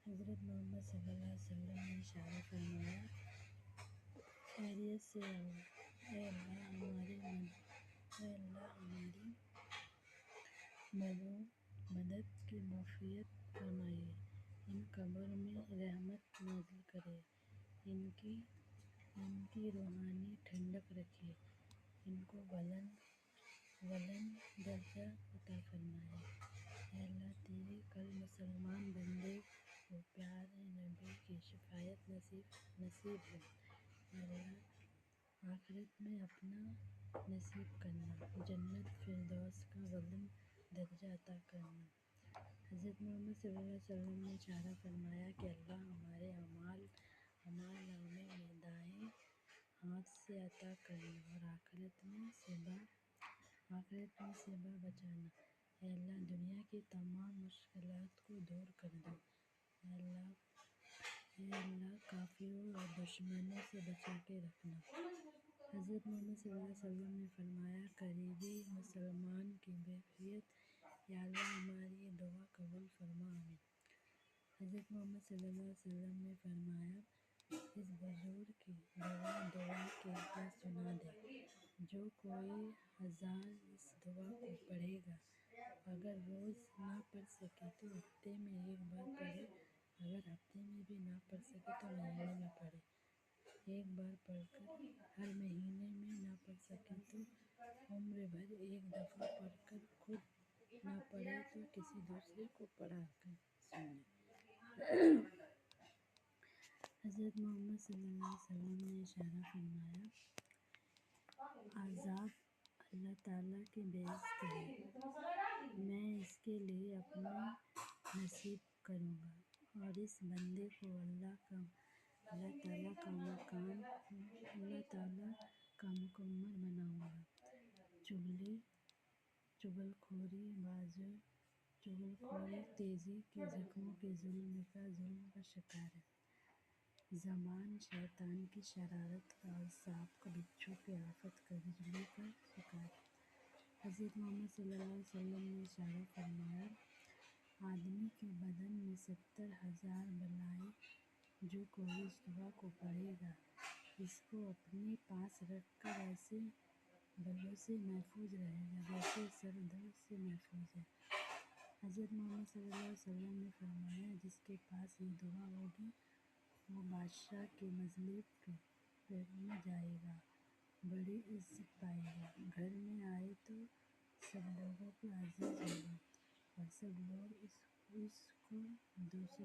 حضرت محمد صلی اللہ علیہ وسلم نے اشارہ فرمایا، خیریت سے رہو، اے اللہ ہماری مدد کی معافیت فرمائیے، ان قبر میں رحمت نازل کرے، ان کی روحانی ٹھنڈک رکھے، ان کو بلند درجہ عطا فرمائے۔ اے اللہ تیرے کل مسلمان بندے کو پیارے نبی کی شفاعت نصیب ہے۔ اے اللہ آخرت میں اپنا نصیب کرنا، جنت فردوس کا بلند درجہ عطا کرنا۔ حضرت محمد صلی اللہ علیہ وسلم نے اشارہ فرمایا کہ اللہ ہمارے اعمال نامے میں دائیں ہاتھ سے عطا کرنا اور آخرت میں سے بچانا۔ اے اللہ دنیا کی تمام مشکلات کو دور کر دو۔ اے اللہ کافروں اور دشمنوں سے بچا کے رکھنا۔ حضرت محمد صلی اللہ علیہ وسلم نے فرمایا، قریبی مسلمان کی بخیریت، یا اللہ ہماری یہ دعا قبول فرما، آمین۔ حضرت محمد صلی اللہ علیہ وسلم نے فرمایا، اس بزرگ کی دعا کے کیا سنا دے، جو کوئی 1000 اس دعا کو پڑھے گا، اگر روز نہ پڑھ سکے تو ہفتے میں ایک بار پڑھے، اگر ہفتے میں بھی نہ پڑھ سکے تو مہینے میں پڑھے، ایک بار پڑھ کر ہر مہینے میں نہ پڑھ سکے تو عمر بھر ایک دفعہ پڑھ کر خود نہ پڑھے تو کسی دوسرے کو پڑھا کر سنائے۔ حضرت محمد صلی اللہ علیہ وسلم نے اشارہ فرمایا، عذاب اللہ تعالیٰ کی بہشت ہے، میں اس کے لیے اپنا نصیب کروں گا اور اس بندے کو اللہ تعالیٰ کا مکمل بناؤں گا۔ چغلخوری تیزی کے زخموں کے ظلم کا شکار ہے، زبان شیطان کی شرارت کا اور سانپ کا بچھو کی آفت کا بجلی کا شکار ہے۔ حضرت محمد صلی اللہ علیہ وسلم نے اشارہ فرمایا، آدمی کے بدن میں 70,000 بلائیں، جو کوئی اس دعا کو پڑھے گا، اس کو اپنے پاس رکھ کر ایسے بلوں سے محفوظ رہے گا جیسے سر درد سے محفوظ ہے۔ حضرت محمد صلی اللہ علیہ وسلم نے فرمایا، جس کے پاس یہ دعا ہوگی وہ بادشاہ کے مظلے میں جائے گا، بڑی عزت پائے گا، گھر میں آئے تو سب لوگوں کا عزیز ہوگا اور سب لوگ اس کو دوسروں